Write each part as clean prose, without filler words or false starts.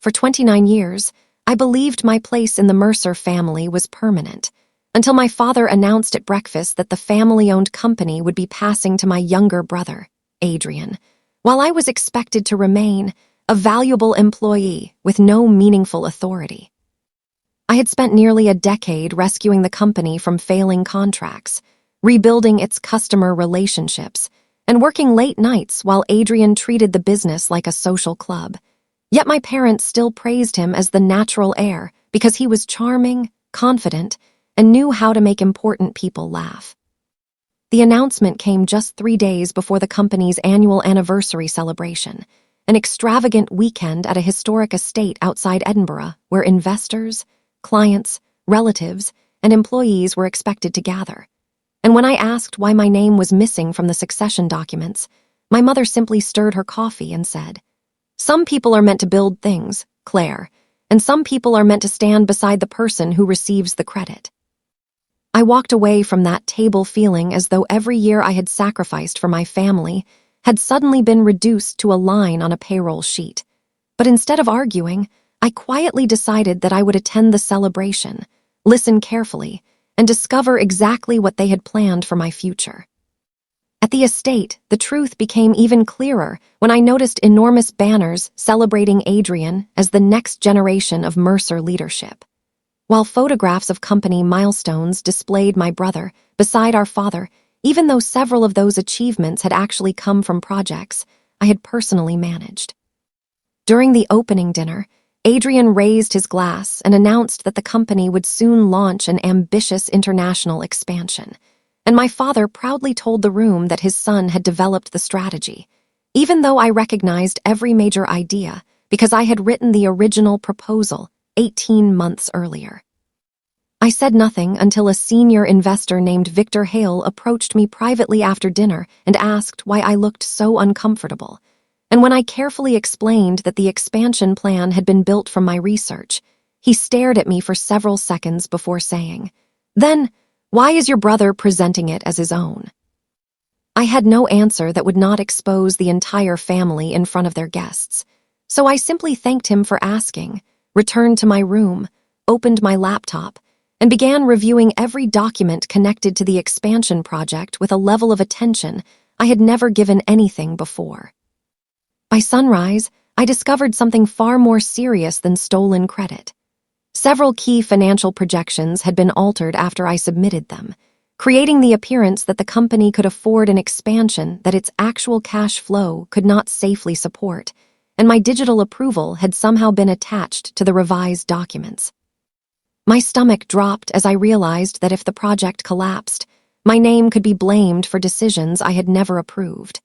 For 29 years, I believed my place in the Mercer family was permanent, until my father announced at breakfast that the family-owned company would be passing to my younger brother, Adrian, while I was expected to remain a valuable employee with no meaningful authority. I had spent nearly a decade rescuing the company from failing contracts, rebuilding its customer relationships, and working late nights while Adrian treated the business like a social club. Yet my parents still praised him as the natural heir because he was charming, confident, and knew how to make important people laugh. The announcement came just 3 days before the company's annual anniversary celebration, an extravagant weekend at a historic estate outside Edinburgh where investors, clients, relatives, and employees were expected to gather. And when I asked why my name was missing from the succession documents, my mother simply stirred her coffee and said, "Some people are meant to build things, Claire, and some people are meant to stand beside the person who receives the credit." I walked away from that table feeling as though every year I had sacrificed for my family had suddenly been reduced to a line on a payroll sheet. But instead of arguing, I quietly decided that I would attend the celebration, listen carefully, and discover exactly what they had planned for my future. At the estate, the truth became even clearer when I noticed enormous banners celebrating Adrian as the next generation of Mercer leadership. While photographs of company milestones displayed my brother beside our father, even though several of those achievements had actually come from projects I had personally managed. During the opening dinner, Adrian raised his glass and announced that the company would soon launch an ambitious international expansion, and my father proudly told the room that his son had developed the strategy, even though I recognized every major idea because I had written the original proposal 18 months earlier. I said nothing until a senior investor named Victor Hale approached me privately after dinner and asked why I looked so uncomfortable. And when I carefully explained that the expansion plan had been built from my research, he stared at me for several seconds before saying, "Then, why is your brother presenting it as his own?" I had no answer that would not expose the entire family in front of their guests, so I simply thanked him for asking, returned to my room, opened my laptop, and began reviewing every document connected to the expansion project with a level of attention I had never given anything before. By sunrise, I discovered something far more serious than stolen credit. Several key financial projections had been altered after I submitted them, creating the appearance that the company could afford an expansion that its actual cash flow could not safely support, and my digital approval had somehow been attached to the revised documents. My stomach dropped as I realized that if the project collapsed, my name could be blamed for decisions I had never approved.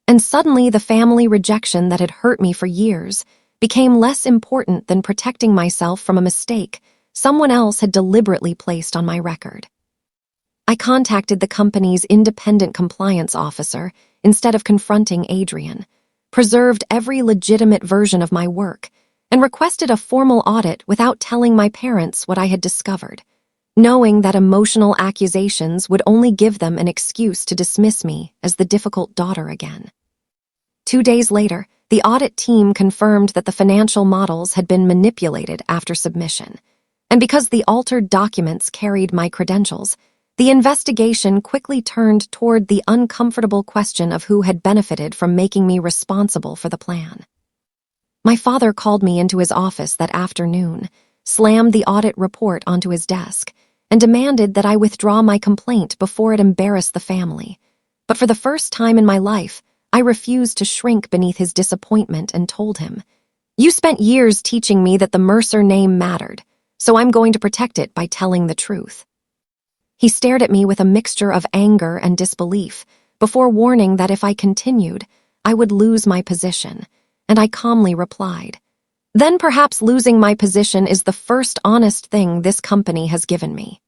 And suddenly the family rejection that had hurt me for years became less important than protecting myself from a mistake someone else had deliberately placed on my record. I contacted the company's independent compliance officer instead of confronting Adrian, preserved every legitimate version of my work, and requested a formal audit without telling my parents what I had discovered, knowing that emotional accusations would only give them an excuse to dismiss me as the difficult daughter again. 2 days later, the audit team confirmed that the financial models had been manipulated after submission, and because the altered documents carried my credentials, the investigation quickly turned toward the uncomfortable question of who had benefited from making me responsible for the plan. My father called me into his office that afternoon, slammed the audit report onto his desk, and demanded that I withdraw my complaint before it embarrassed the family. But for the first time in my life, I refused to shrink beneath his disappointment and told him, "You spent years teaching me that the Mercer name mattered, so I'm going to protect it by telling the truth." He stared at me with a mixture of anger and disbelief before warning that if I continued, I would lose my position, and I calmly replied, "Then perhaps losing my position is the first honest thing this company has given me."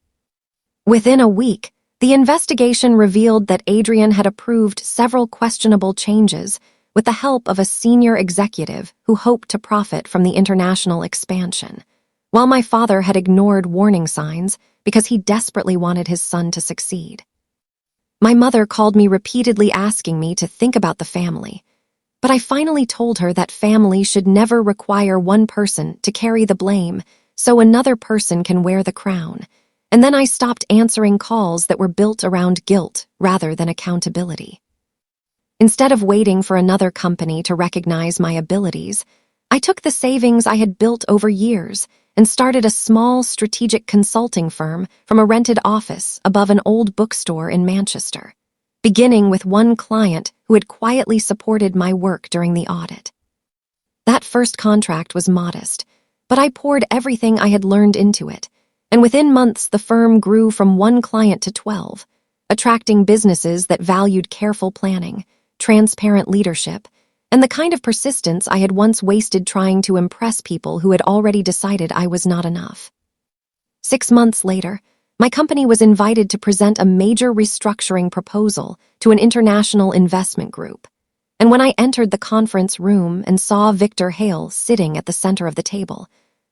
Within a week, the investigation revealed that Adrian had approved several questionable changes with the help of a senior executive who hoped to profit from the international expansion, while my father had ignored warning signs because he desperately wanted his son to succeed. My mother called me repeatedly asking me to think about the family, But I finally told her that family should never require one person to carry the blame so another person can wear the crown. And then I stopped answering calls that were built around guilt rather than accountability. Instead of waiting for another company to recognize my abilities, I took the savings I had built over years and started a small strategic consulting firm from a rented office above an old bookstore in Manchester, beginning with one client who had quietly supported my work during the audit. That first contract was modest, but I poured everything I had learned into it, and within months the firm grew from one client to 12, attracting businesses that valued careful planning, transparent leadership, and the kind of persistence I had once wasted trying to impress people who had already decided I was not enough. 6 months later, my company was invited to present a major restructuring proposal to an international investment group. And when I entered the conference room and saw Victor Hale sitting at the center of the table,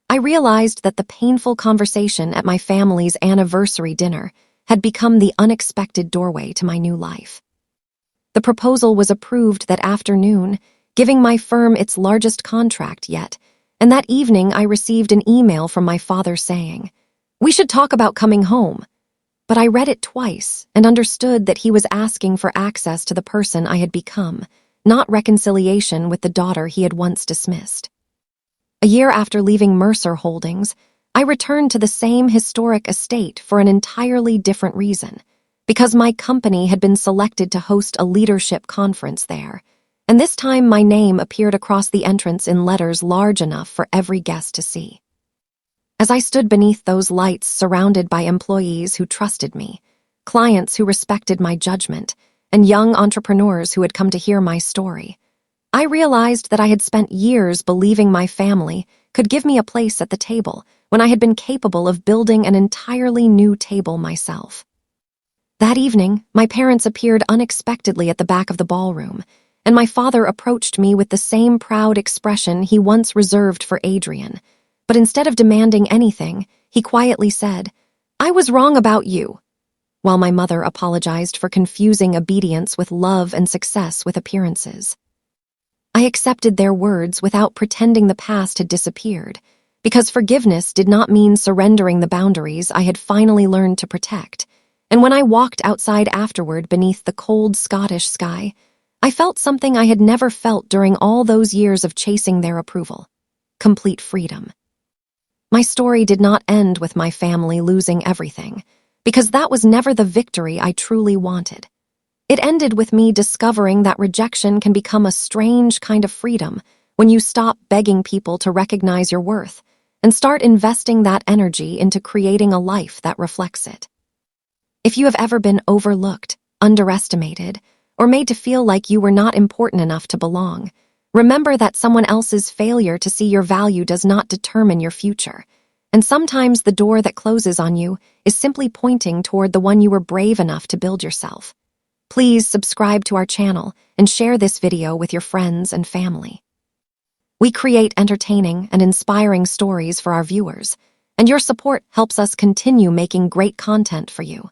I realized that the painful conversation at my family's anniversary dinner had become the unexpected doorway to my new life. The proposal was approved that afternoon, giving my firm its largest contract yet, and that evening I received an email from my father saying, "We should talk about coming home." But I read it twice and understood that he was asking for access to the person I had become, not reconciliation with the daughter he had once dismissed. A year after leaving Mercer Holdings, I returned to the same historic estate for an entirely different reason, because my company had been selected to host a leadership conference there, and this time my name appeared across the entrance in letters large enough for every guest to see. As I stood beneath those lights surrounded by employees who trusted me, clients who respected my judgment, and young entrepreneurs who had come to hear my story, I realized that I had spent years believing my family could give me a place at the table when I had been capable of building an entirely new table myself. That evening, my parents appeared unexpectedly at the back of the ballroom, and my father approached me with the same proud expression he once reserved for Adrian. But instead of demanding anything, he quietly said, "I was wrong about you," while my mother apologized for confusing obedience with love and success with appearances. I accepted their words without pretending the past had disappeared, because forgiveness did not mean surrendering the boundaries I had finally learned to protect. And when I walked outside afterward beneath the cold Scottish sky, I felt something I had never felt during all those years of chasing their approval: complete freedom. My story did not end with my family losing everything, because that was never the victory I truly wanted. It ended with me discovering that rejection can become a strange kind of freedom when you stop begging people to recognize your worth and start investing that energy into creating a life that reflects it. If you have ever been overlooked, underestimated, or made to feel like you were not important enough to belong, remember that someone else's failure to see your value does not determine your future, and sometimes the door that closes on you is simply pointing toward the one you were brave enough to build yourself. Please subscribe to our channel and share this video with your friends and family. We create entertaining and inspiring stories for our viewers, and your support helps us continue making great content for you.